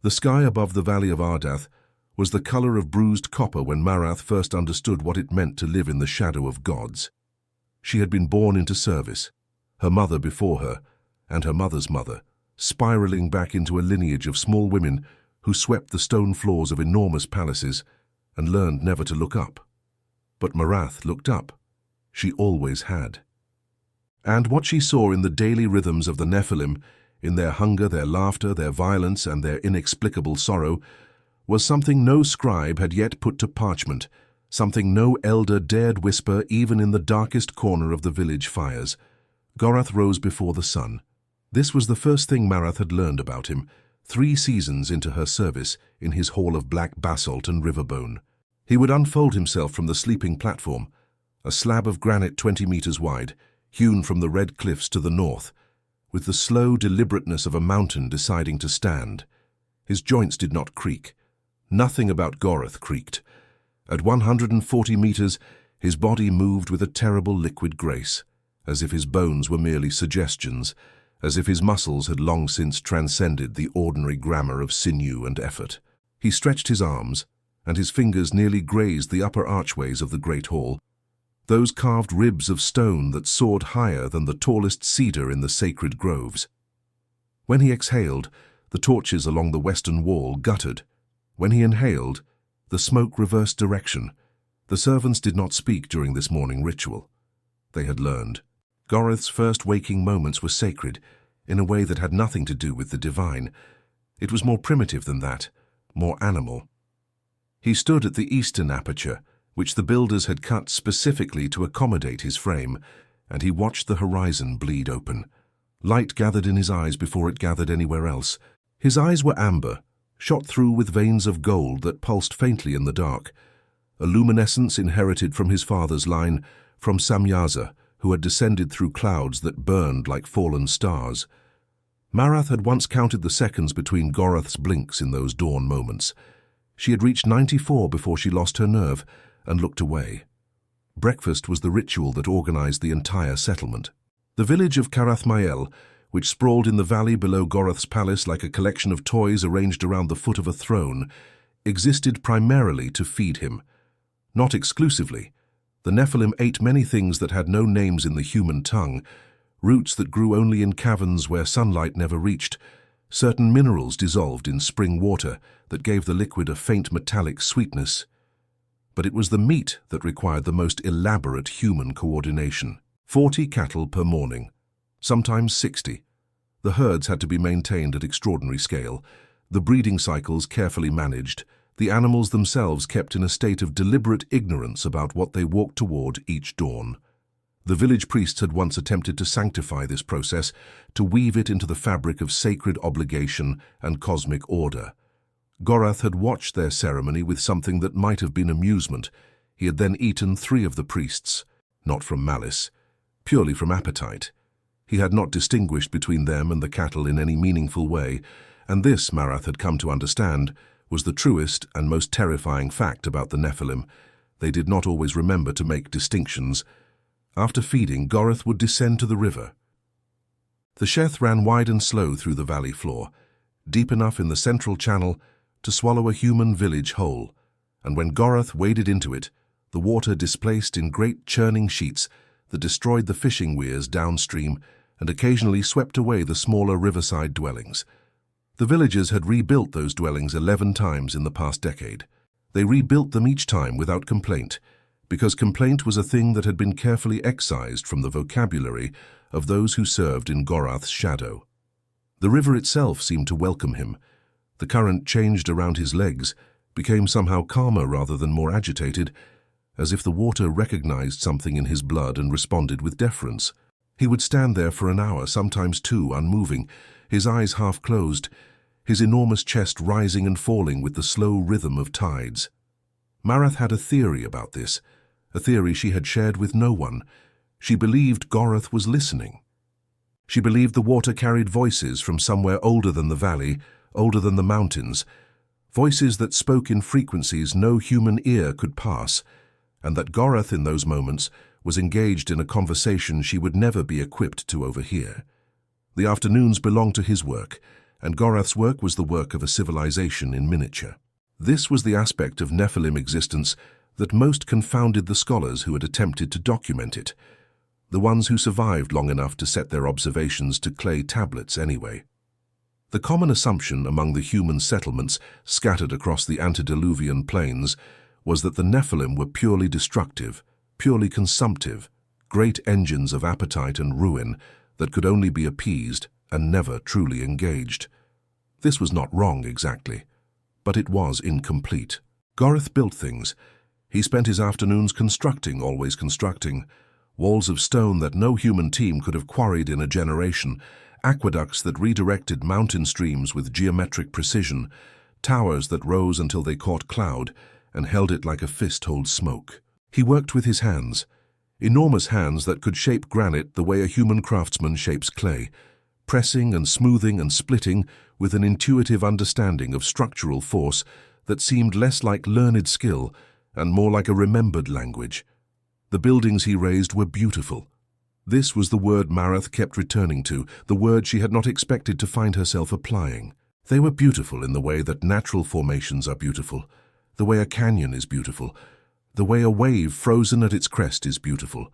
The sky above the valley of Ardath was the color of bruised copper when Marath first understood what it meant to live in the shadow of gods. She had been born into service, her mother before her, and her mother's mother, spiraling back into a lineage of small women who swept the stone floors of enormous palaces and learned never to look up. But Marath looked up. She always had. And what she saw in the daily rhythms of the Nephilim, in their hunger, their laughter, their violence, and their inexplicable sorrow, was something no scribe had yet put to parchment, something no elder dared whisper even in the darkest corner of the village fires. Gorath rose before the sun. This was the first thing Marath had learned about him, 3 seasons into her service in his hall of black basalt and riverbone. He would unfold himself from the sleeping platform, a slab of granite 20 meters wide, hewn from the red cliffs to the north, with the slow deliberateness of a mountain deciding to stand. His joints did not creak. Nothing about Gorath creaked. At 140 meters, his body moved with a terrible liquid grace, as if his bones were merely suggestions, as if his muscles had long since transcended the ordinary grammar of sinew and effort. He stretched his arms, and his fingers nearly grazed the upper archways of the great hall, those carved ribs of stone that soared higher than the tallest cedar in the sacred groves. When he exhaled, the torches along the western wall guttered. When he inhaled, the smoke reversed direction. The servants did not speak during this morning ritual. They had learned. Gorath's first waking moments were sacred, in a way that had nothing to do with the divine. It was more primitive than that, more animal. He stood at the eastern aperture, which the builders had cut specifically to accommodate his frame, and he watched the horizon bleed open. Light gathered in his eyes before it gathered anywhere else. His eyes were amber, shot through with veins of gold that pulsed faintly in the dark, a luminescence inherited from his father's line, from Samyaza, who had descended through clouds that burned like fallen stars. Marath had once counted the seconds between Gorath's blinks in those dawn moments. She had reached 94 before she lost her nerve and looked away. Breakfast was the ritual that organized the entire settlement. The village of Karathmael, which sprawled in the valley below Gorath's palace like a collection of toys arranged around the foot of a throne, existed primarily to feed him. Not exclusively. The Nephilim ate many things that had no names in the human tongue, roots that grew only in caverns where sunlight never reached, certain minerals dissolved in spring water that gave the liquid a faint metallic sweetness. But it was the meat that required the most elaborate human coordination. 40 cattle per morning, sometimes 60. The herds had to be maintained at extraordinary scale, the breeding cycles carefully managed, the animals themselves kept in a state of deliberate ignorance about what they walked toward each dawn. The village priests had once attempted to sanctify this process, to weave it into the fabric of sacred obligation and cosmic order. Gorath had watched their ceremony with something that might have been amusement. He had then eaten 3 of the priests, not from malice, purely from appetite. He had not distinguished between them and the cattle in any meaningful way, and this, Marath had come to understand, was the truest and most terrifying fact about the Nephilim. They did not always remember to make distinctions. After feeding, Gorath would descend to the river. The Sheth ran wide and slow through the valley floor, deep enough in the central channel to swallow a human village whole, and when Gorath waded into it, the water displaced in great churning sheets that destroyed the fishing weirs downstream and occasionally swept away the smaller riverside dwellings. The villagers had rebuilt those dwellings 11 times in the past decade. They rebuilt them each time without complaint, because complaint was a thing that had been carefully excised from the vocabulary of those who served in Gorath's shadow. The river itself seemed to welcome him. The current changed around his legs, became somehow calmer rather than more agitated, as if the water recognized something in his blood and responded with deference. He would stand there for an hour, sometimes 2, unmoving, his eyes half closed, his enormous chest rising and falling with the slow rhythm of tides. Marath had a theory about this, a theory she had shared with no one. She believed Gorath was listening. She believed the water carried voices from somewhere older than the valley, older than the mountains, voices that spoke in frequencies no human ear could pass, and that Gorath in those moments was engaged in a conversation she would never be equipped to overhear. The afternoons belonged to his work, and Gorath's work was the work of a civilization in miniature. This was the aspect of Nephilim existence that most confounded the scholars who had attempted to document it, the ones who survived long enough to set their observations to clay tablets anyway. The common assumption among the human settlements scattered across the antediluvian plains was that the Nephilim were purely destructive, purely consumptive, great engines of appetite and ruin that could only be appeased and never truly engaged. This was not wrong exactly, but it was incomplete. Gorath built things. He spent his afternoons constructing, always constructing, walls of stone that no human team could have quarried in a generation, aqueducts that redirected mountain streams with geometric precision, towers that rose until they caught cloud and held it like a fist holds smoke. He worked with his hands, enormous hands that could shape granite the way a human craftsman shapes clay, pressing and smoothing and splitting with an intuitive understanding of structural force that seemed less like learned skill and more like a remembered language. The buildings he raised were beautiful. This was the word Marath kept returning to, the word she had not expected to find herself applying. They were beautiful in the way that natural formations are beautiful, the way a canyon is beautiful, the way a wave frozen at its crest is beautiful,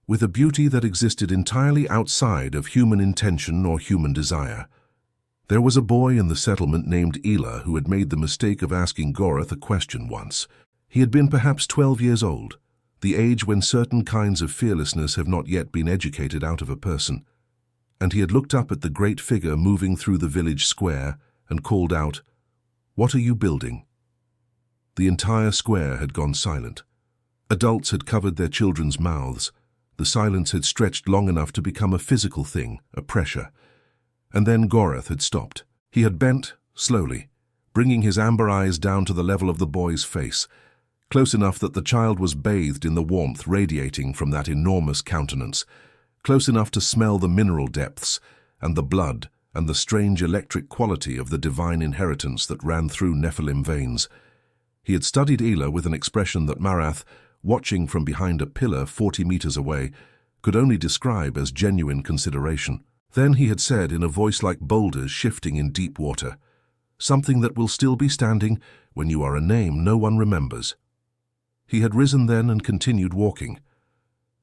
with a beauty that existed entirely outside of human intention or human desire. There was a boy in the settlement named Elah who had made the mistake of asking Gorath a question once. He had been perhaps 12 years old, the age when certain kinds of fearlessness have not yet been educated out of a person, and he had looked up at the great figure moving through the village square and called out, "What are you building?" The entire square had gone silent. Adults had covered their children's mouths. The silence had stretched long enough to become a physical thing, a pressure. And then Gorath had stopped. He had bent, slowly, bringing his amber eyes down to the level of the boy's face, close enough that the child was bathed in the warmth radiating from that enormous countenance, close enough to smell the mineral depths and the blood and the strange electric quality of the divine inheritance that ran through Nephilim veins. He had studied Elah with an expression that Marath, watching from behind a pillar 40 meters away, could only describe as genuine consideration. Then he had said in a voice like boulders shifting in deep water, "Something that will still be standing when you are a name no one remembers." He had risen then and continued walking.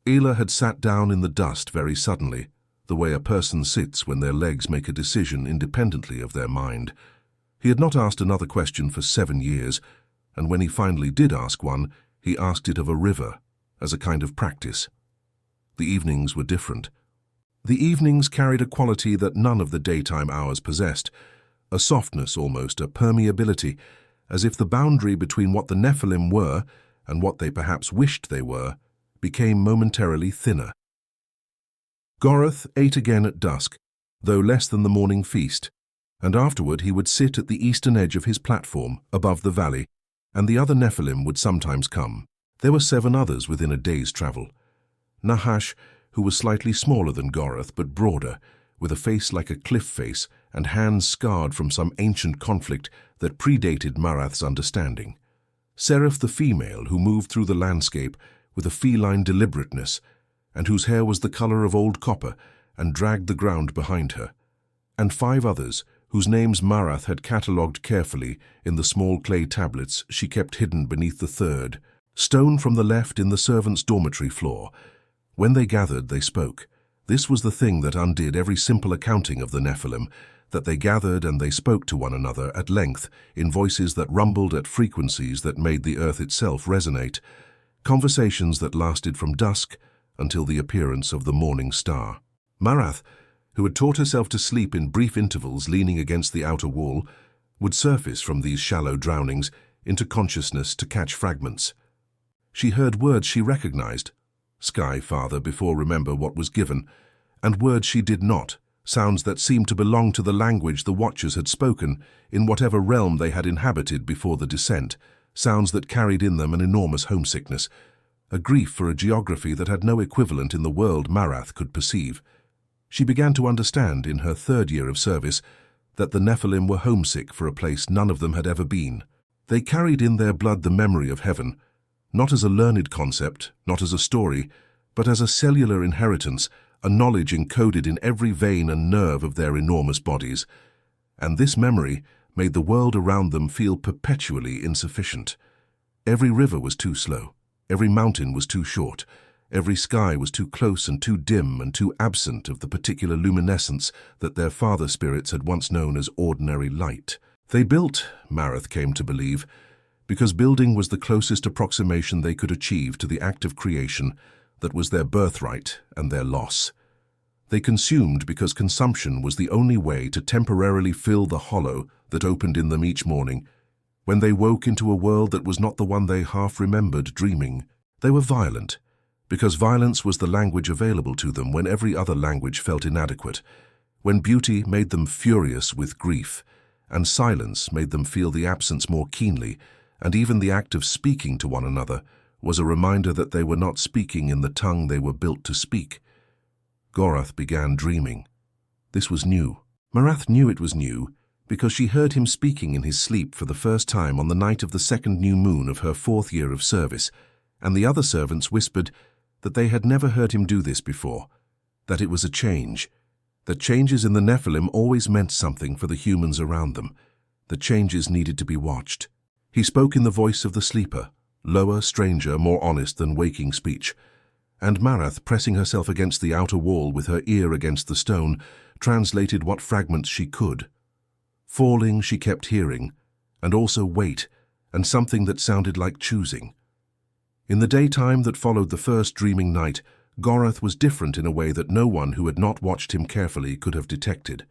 Elah had sat down in the dust very suddenly, the way a person sits when their legs make a decision independently of their mind. He had not asked another question for 7 years, and when he finally did ask one, he asked it of a river, as a kind of practice. The evenings were different. The evenings carried a quality that none of the daytime hours possessed, a softness almost, a permeability, as if the boundary between what the Nephilim were and what they perhaps wished they were became momentarily thinner. Gorath ate again at dusk, though less than the morning feast, and afterward he would sit at the eastern edge of his platform, above the valley, and the other Nephilim would sometimes come. There were 7 others within a day's travel. Nahash, who was slightly smaller than Gorath but broader, with a face like a cliff face and hands scarred from some ancient conflict that predated Marath's understanding. Seraph the female, who moved through the landscape with a feline deliberateness, and whose hair was the color of old copper and dragged the ground behind her, and 5 others, whose names Marath had catalogued carefully in the small clay tablets she kept hidden beneath the 3rd, stone from the left in the servants' dormitory floor. When they gathered, they spoke. This was the thing that undid every simple accounting of the Nephilim, that they gathered and they spoke to one another at length in voices that rumbled at frequencies that made the earth itself resonate, conversations that lasted from dusk until the appearance of the morning star. Marath, who had taught herself to sleep in brief intervals leaning against the outer wall, would surface from these shallow drownings into consciousness to catch fragments. She heard words she recognized, Sky Father before remember what was given, and words she did not, sounds that seemed to belong to the language the Watchers had spoken in whatever realm they had inhabited before the descent, sounds that carried in them an enormous homesickness, a grief for a geography that had no equivalent in the world Marath could perceive. She began to understand in her 3rd year of service that the Nephilim were homesick for a place none of them had ever been. They carried in their blood the memory of heaven, not as a learned concept, not as a story, but as a cellular inheritance, a knowledge encoded in every vein and nerve of their enormous bodies. and this memory made the world around them feel perpetually insufficient. Every river was too slow, every mountain was too short, every sky was too close and too dim and too absent of the particular luminescence that their father spirits had once known as ordinary light. They built, Marath came to believe, because building was the closest approximation they could achieve to the act of creation that was their birthright and their loss. They consumed because consumption was the only way to temporarily fill the hollow that opened in them each morning, when they woke into a world that was not the one they half remembered dreaming. They were violent, because violence was the language available to them when every other language felt inadequate, when beauty made them furious with grief, and silence made them feel the absence more keenly, and even the act of speaking to one another was a reminder that they were not speaking in the tongue they were built to speak. Gorath began dreaming. This was new. Marath knew it was new, because she heard him speaking in his sleep for the first time on the night of the second new moon of her 4th year of service, and the other servants whispered that they had never heard him do this before, that it was a change, that changes in the Nephilim always meant something for the humans around them, that changes needed to be watched. He spoke in the voice of the sleeper, lower, stranger, more honest than waking speech, and Marath, pressing herself against the outer wall with her ear against the stone, translated what fragments she could. Falling, she kept hearing, and also wait, and something that sounded like choosing. In the daytime that followed the first dreaming night, Gorath was different in a way that no one who had not watched him carefully could have detected.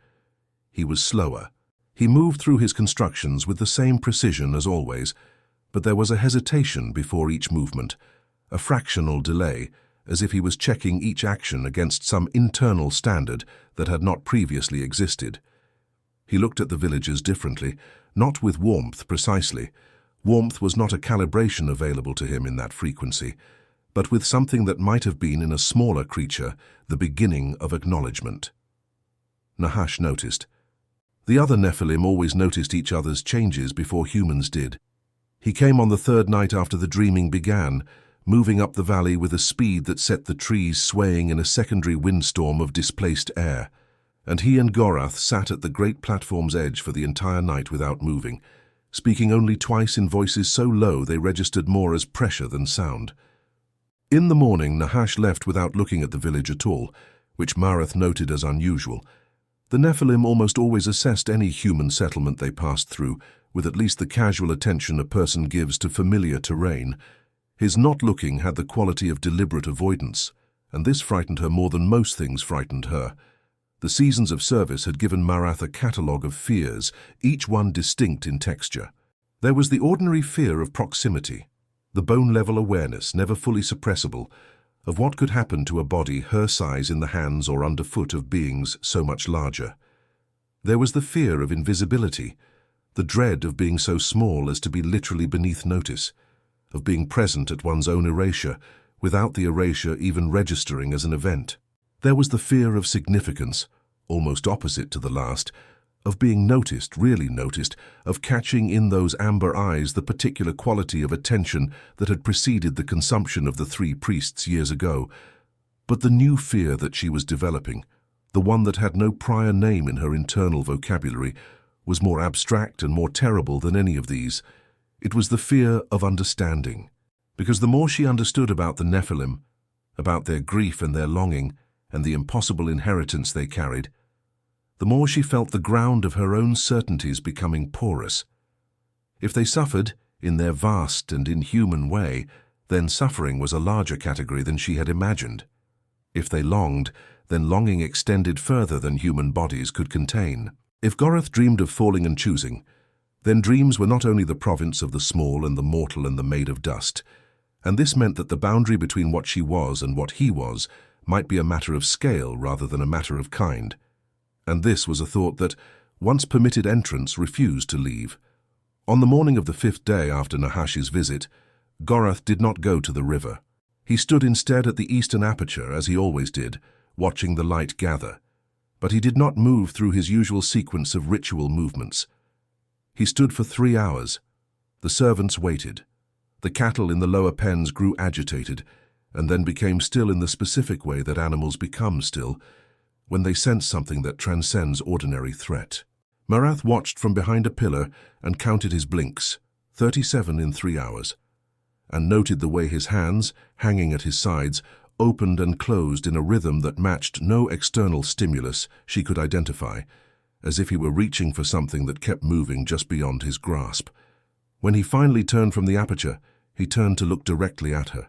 He was slower. He moved through his constructions with the same precision as always, but there was a hesitation before each movement, a fractional delay, as if he was checking each action against some internal standard that had not previously existed. He looked at the villagers differently, not with warmth precisely. Warmth was not a calibration available to him in that frequency, but with something that might have been in a smaller creature, the beginning of acknowledgement. Nahash noticed. The other Nephilim always noticed each other's changes before humans did. He came on the 3rd night after the dreaming began, moving up the valley with a speed that set the trees swaying in a secondary windstorm of displaced air, and he and Gorath sat at the great platform's edge for the entire night without moving, speaking only twice in voices so low they registered more as pressure than sound. In the morning, Nahash left without looking at the village at all, which Marath noted as unusual. The Nephilim almost always assessed any human settlement they passed through, with at least the casual attention a person gives to familiar terrain. His not looking had the quality of deliberate avoidance, and this frightened her more than most things frightened her. The seasons of service had given Marath a catalogue of fears, each one distinct in texture. There was the ordinary fear of proximity, the bone-level awareness, never fully suppressible, of what could happen to a body her size in the hands or underfoot of beings so much larger. There was the fear of invisibility, the dread of being so small as to be literally beneath notice, of being present at one's own erasure, without the erasure even registering as an event. There was the fear of significance, almost opposite to the last, of being noticed, really noticed, of catching in those amber eyes the particular quality of attention that had preceded the consumption of the 3 priests years ago. But the new fear that she was developing, the one that had no prior name in her internal vocabulary, was more abstract and more terrible than any of these. It was the fear of understanding, because the more she understood about the Nephilim, about their grief and their longing, and the impossible inheritance they carried, the more she felt the ground of her own certainties becoming porous. If they suffered, in their vast and inhuman way, then suffering was a larger category than she had imagined. If they longed, then longing extended further than human bodies could contain. If Gorath dreamed of falling and choosing, then dreams were not only the province of the small and the mortal and the made of dust, and this meant that the boundary between what she was and what he was might be a matter of scale rather than a matter of kind. And this was a thought that, once permitted entrance, refused to leave. On the morning of the 5th day after Nahash's visit, Gorath did not go to the river. He stood instead at the eastern aperture, as he always did, watching the light gather. But he did not move through his usual sequence of ritual movements. He stood for 3 hours. The servants waited. The cattle in the lower pens grew agitated, and then became still in the specific way that animals become still, when they sense something that transcends ordinary threat. Marath watched from behind a pillar and counted his blinks, 37 in 3 hours, and noted the way his hands, hanging at his sides, opened and closed in a rhythm that matched no external stimulus she could identify, as if he were reaching for something that kept moving just beyond his grasp. When he finally turned from the aperture, he turned to look directly at her.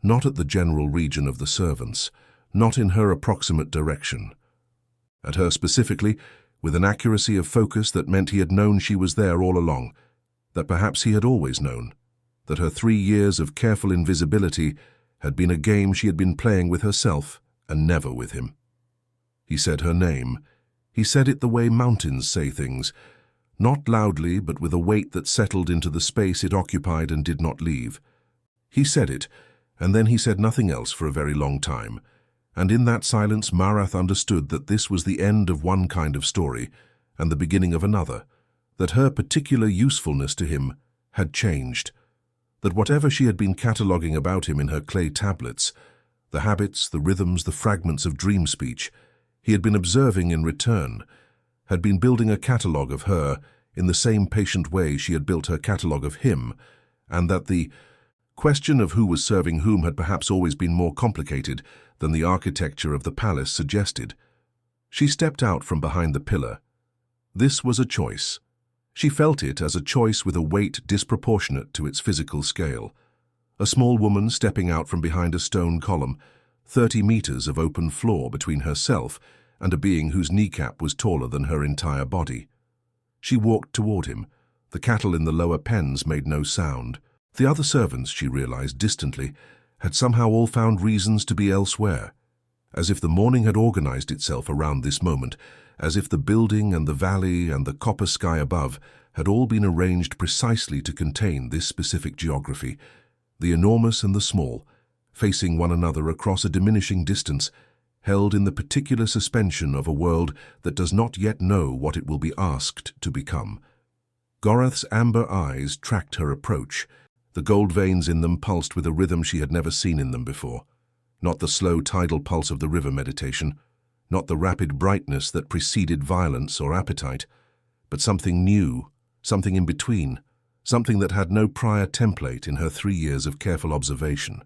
Not at the general region of the servants, not in her approximate direction. At her specifically, with an accuracy of focus that meant he had known she was there all along, that perhaps he had always known, that her 3 years of careful invisibility had been a game she had been playing with herself and never with him. He said her name. He said it the way mountains say things, not loudly but with a weight that settled into the space it occupied and did not leave. He said it, and then he said nothing else for a very long time, and in that silence Marath understood that this was the end of one kind of story and the beginning of another, that her particular usefulness to him had changed, that whatever she had been cataloguing about him in her clay tablets, the habits, the rhythms, the fragments of dream speech, he had been observing in return, had been building a catalogue of her in the same patient way she had built her catalogue of him, and that the question of who was serving whom had perhaps always been more complicated than the architecture of the palace suggested. She stepped out from behind the pillar. This was a choice. She felt it as a choice with a weight disproportionate to its physical scale. A small woman stepping out from behind a stone column, 30 meters of open floor between herself and a being whose kneecap was taller than her entire body. She walked toward him. The cattle in the lower pens made no sound. The other servants, she realized distantly, had somehow all found reasons to be elsewhere, as if the morning had organized itself around this moment, as if the building and the valley and the copper sky above had all been arranged precisely to contain this specific geography, the enormous and the small, facing one another across a diminishing distance, held in the particular suspension of a world that does not yet know what it will be asked to become. Gorath's amber eyes tracked her approach. The gold veins in them pulsed with a rhythm she had never seen in them before. Not the slow tidal pulse of the river meditation, not the rapid brightness that preceded violence or appetite, but something new, something in between, something that had no prior template in her 3 years of careful observation.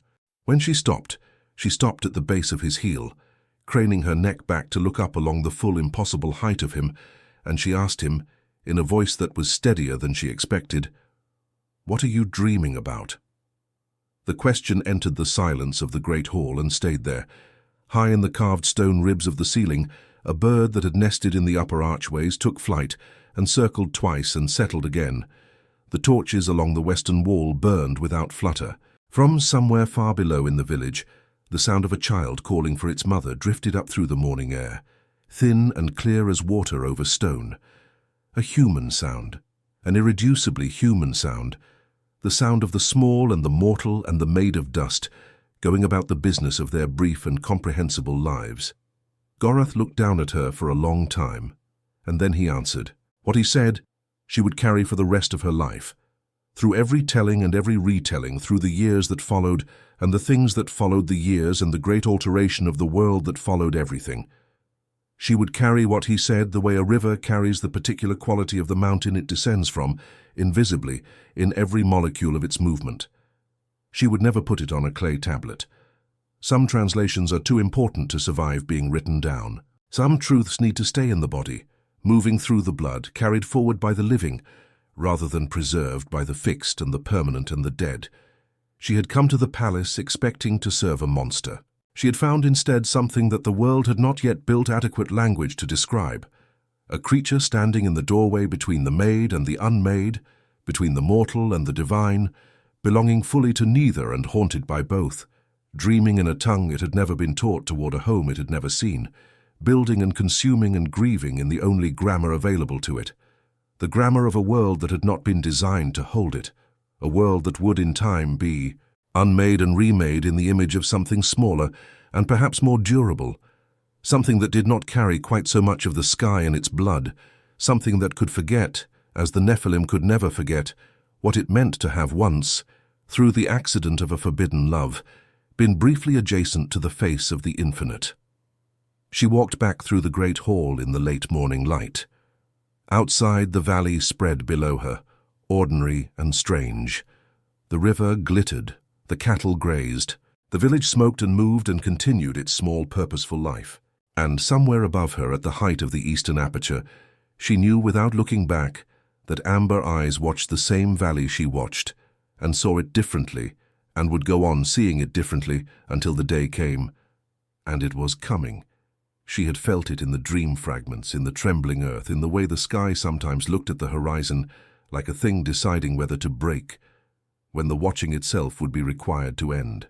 When she stopped at the base of his heel, craning her neck back to look up along the full impossible height of him, and she asked him, in a voice that was steadier than she expected, "What are you dreaming about?" The question entered the silence of the great hall and stayed there. High in the carved stone ribs of the ceiling, a bird that had nested in the upper archways took flight and circled twice and settled again. The torches along the western wall burned without flutter. From somewhere far below in the village, the sound of a child calling for its mother drifted up through the morning air, thin and clear as water over stone. A human sound, an irreducibly human sound, the sound of the small and the mortal and the made of dust, going about the business of their brief and comprehensible lives. Gorath looked down at her for a long time, and then he answered. What he said, she would carry for the rest of her life. Through every telling and every retelling, through the years that followed, and the things that followed the years, and the great alteration of the world that followed everything. She would carry what he said the way a river carries the particular quality of the mountain it descends from, invisibly, in every molecule of its movement. She would never put it on a clay tablet. Some translations are too important to survive being written down. Some truths need to stay in the body, moving through the blood, carried forward by the living, rather than preserved by the fixed and the permanent and the dead. She had come to the palace expecting to serve a monster. She had found instead something that the world had not yet built adequate language to describe. A creature standing in the doorway between the made and the unmade, between the mortal and the divine, belonging fully to neither and haunted by both, dreaming in a tongue it had never been taught toward a home it had never seen, building and consuming and grieving in the only grammar available to it, the grammar of a world that had not been designed to hold it, a world that would in time be unmade and remade in the image of something smaller and perhaps more durable, something that did not carry quite so much of the sky in its blood, something that could forget, as the Nephilim could never forget, what it meant to have once, through the accident of a forbidden love, been briefly adjacent to the face of the infinite. She walked back through the great hall in the late morning light. Outside, the valley spread below her, ordinary and strange. The river glittered, the cattle grazed, the village smoked and moved and continued its small, purposeful life. And somewhere above her, at the height of the eastern aperture, she knew without looking back that amber eyes watched the same valley she watched, and saw it differently, and would go on seeing it differently until the day came. And it was coming. She had felt it in the dream fragments, in the trembling earth, in the way the sky sometimes looked at the horizon like a thing deciding whether to break, when the watching itself would be required to end.